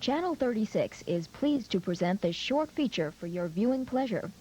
Channel 36 is pleased to present this short feature for your viewing pleasure.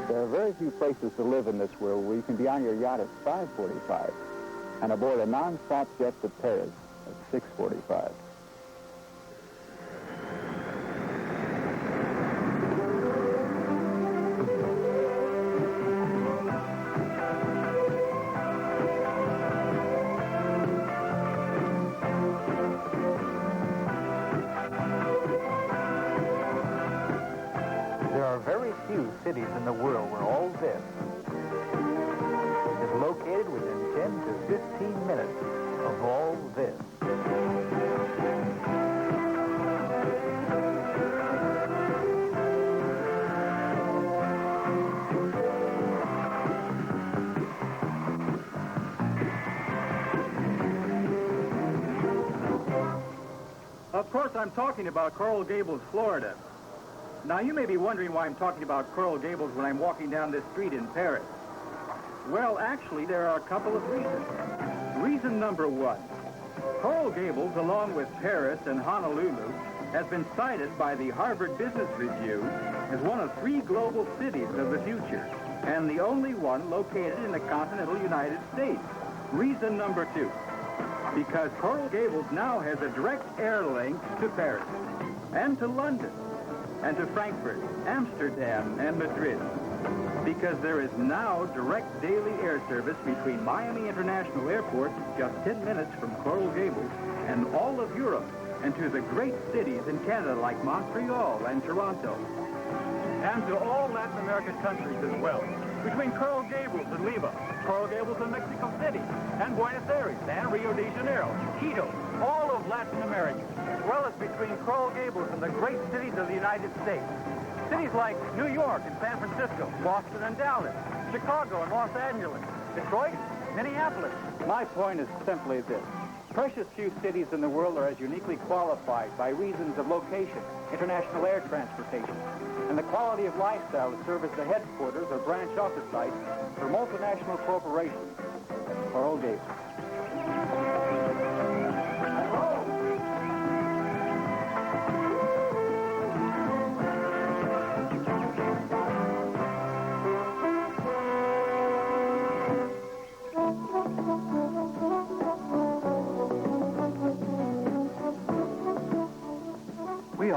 There are very few places to live in this world where you can be on your yacht at 5:45 and aboard a non-stop jet to Paris at 6:45. There are very few cities in the world where all this is located within 10 to 15 minutes of all this. Of course, I'm talking about Coral Gables, Florida. Now, you may be wondering why I'm talking about Coral Gables when I'm walking down this street in Paris. Well, actually, there are a couple of reasons. Reason number one, Coral Gables, along with Paris and Honolulu, has been cited by the Harvard Business Review as one of 3 global cities of the future, and the only one located in the continental United States. Reason number two, because Coral Gables now has a direct air link to Paris, and to London, and to Frankfurt, Amsterdam, and Madrid. Because there is now direct daily air service between Miami International Airport, just 10 minutes from Coral Gables, and all of Europe, and to the great cities in Canada like Montreal and Toronto. And to all Latin American countries as well. Between Coral Gables and Lima, Coral Gables and Mexico City, and Buenos Aires, and Rio de Janeiro, Quito, all of Latin America, as well as between Coral Gables and the great cities of the United States. Cities like New York and San Francisco, Boston and Dallas, Chicago and Los Angeles, Detroit, Minneapolis. My point is simply this. Precious few cities in the world are as uniquely qualified by reasons of location, international air transportation, and the quality of lifestyle to serve as the headquarters or branch office sites for multinational corporations. Coral Gables.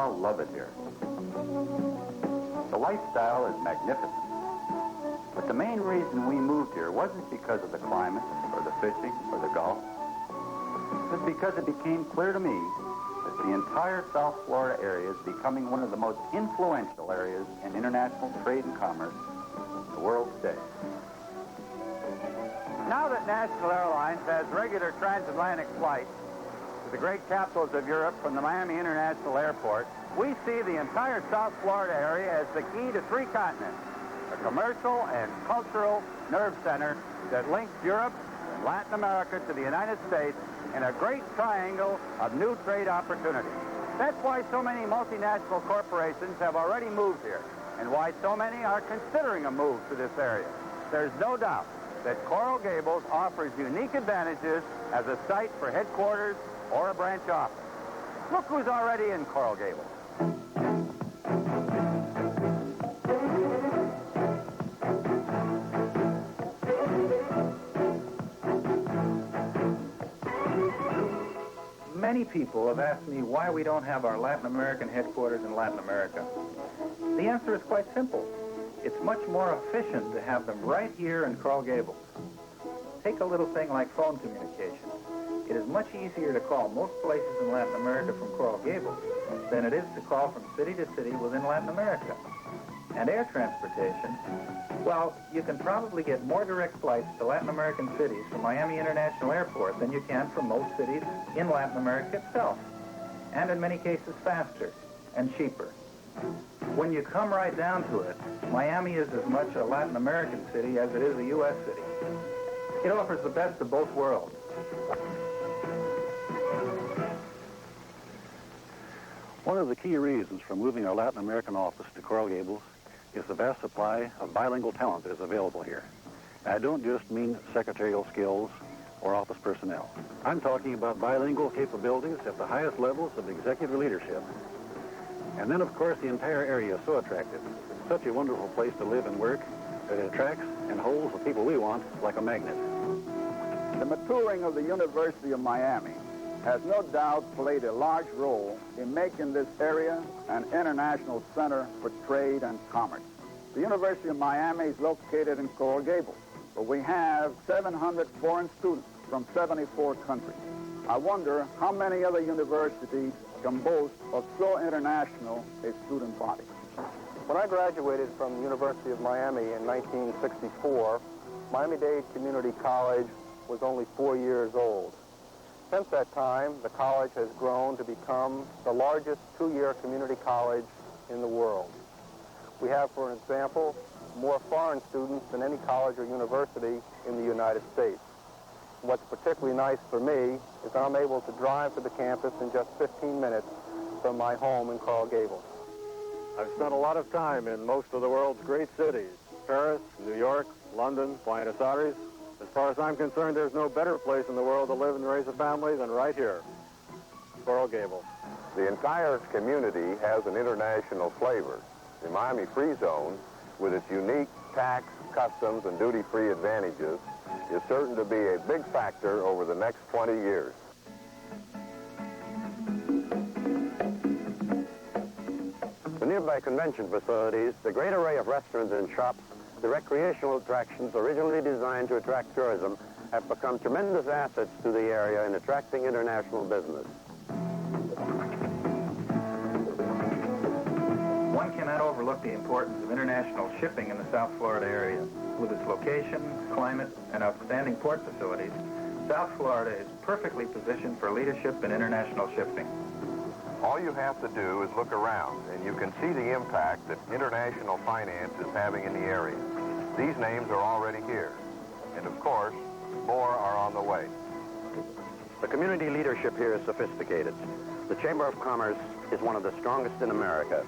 all love it here. The lifestyle is magnificent. But the main reason we moved here wasn't because of the climate, or the fishing, or the golf. It was because it became clear to me that the entire South Florida area is becoming one of the most influential areas in international trade and commerce in the world today. Now that National Airlines has regular transatlantic flights to the great capitals of Europe from the Miami International Airport, we see the entire South Florida area as the key to 3 continents, a commercial and cultural nerve center that links Europe and Latin America to the United States in a great triangle of new trade opportunities. That's why so many multinational corporations have already moved here, and why so many are considering a move to this area. There's no doubt that Coral Gables offers unique advantages as a site for headquarters or a branch office. Look who's already in Coral Gables. Many people have asked me why we don't have our Latin American headquarters in Latin America. The answer is quite simple. It's much more efficient to have them right here in Coral Gables. Take a little thing like phone communication. It is much easier to call most places in Latin America from Coral Gables than it is to call from city to city within Latin America. And air transportation, well, you can probably get more direct flights to Latin American cities from Miami International Airport than you can from most cities in Latin America itself. And in many cases faster and cheaper. When you come right down to it, Miami is as much a Latin American city as it is a U.S. city. It offers the best of both worlds. One of the key reasons for moving our Latin American office to Coral Gables is the vast supply of bilingual talent that is available here. I don't just mean secretarial skills or office personnel. I'm talking about bilingual capabilities at the highest levels of executive leadership. And then, of course, the entire area is so attractive. It's such a wonderful place to live and work that it attracts and holds the people we want like a magnet. The maturing of the University of Miami has no doubt played a large role in making this area an international center for trade and commerce. The University of Miami is located in Coral Gables, where we have 700 foreign students from 74 countries. I wonder how many other universities can boast of so international a student body. When I graduated from the University of Miami in 1964, Miami-Dade Community College was only 4 years old. Since that time, the college has grown to become the largest 2-year community college in the world. We have, for example, more foreign students than any college or university in the United States. What's particularly nice for me is I'm able to drive to the campus in just 15 minutes from my home in Coral Gables. I've spent a lot of time in most of the world's great cities, Paris, New York, London, Buenos Aires. As far as I'm concerned, there's no better place in the world to live and raise a family than right here, Coral Gables. The entire community has an international flavor. The Miami Free Zone, with its unique tax, customs, and duty-free advantages, is certain to be a big factor over the next 20 years. The nearby convention facilities, the great array of restaurants and shops, the recreational attractions originally designed to attract tourism have become tremendous assets to the area in attracting international business. One cannot overlook the importance of international shipping in the South Florida area. With its location, climate, and outstanding port facilities, South Florida is perfectly positioned for leadership in international shipping. All you have to do is look around, and you can see the impact that international finance is having in the area. These names are already here, and of course, more are on the way. The community leadership here is sophisticated. The Chamber of Commerce is one of the strongest in America.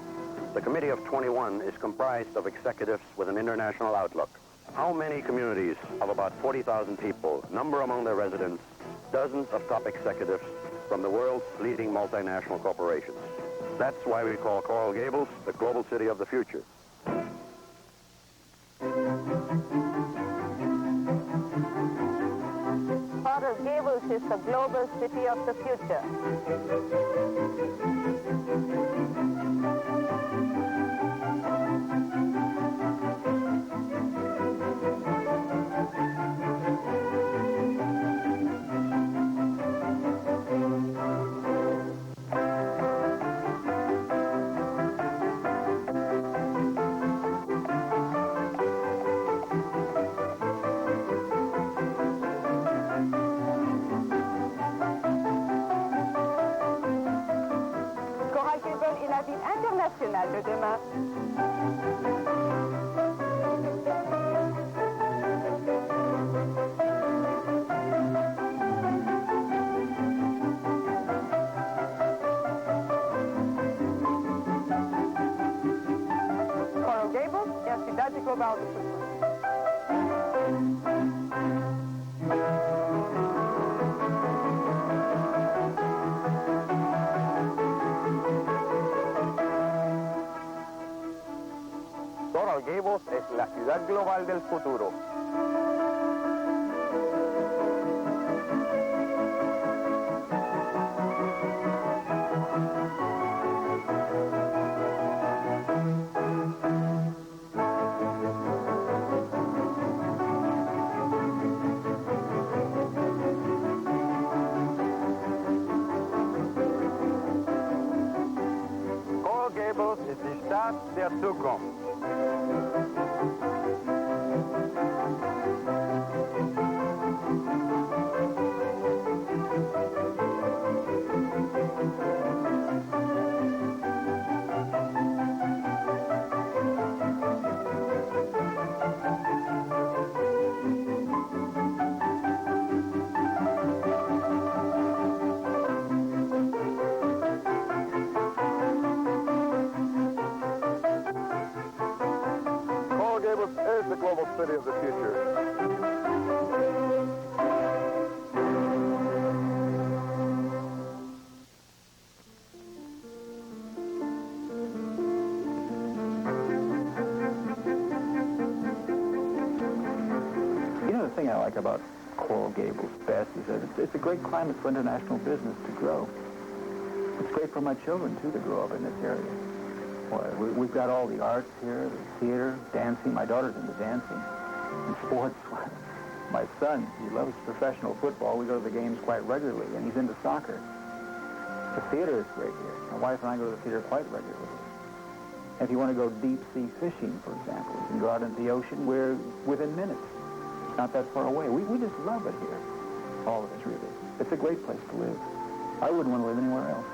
The Committee of 21 is comprised of executives with an international outlook. How many communities of about 40,000 people number among their residents dozens of top executives from the world's leading multinational corporations? That's why we call Coral Gables the global city of the future. Part Coral Gables is the global city of the future. Coral Gables est la ville internationale de demain. Coral Gables é a cidade global do futuro. Coral Gables es la ciudad global del futuro. Coral Gables ist die Stadt der Zukunft. Coral Gables is the global city of the future. You know, the thing I like about Coral Gables best is that it's a great climate for international business to grow. It's great for my children, too, to grow up in this area. Boy, we've got all the arts here, the theater, dancing. My daughter's into dancing. And sports. My son, he loves professional football. We go to the games quite regularly, and he's into soccer. The theater is great here. My wife and I go to the theater quite regularly. If you want to go deep-sea fishing, for example, you can go out into the ocean. We're within minutes. It's not that far away. We just love it here. All of us, really. It's a great place to live. I wouldn't want to live anywhere else.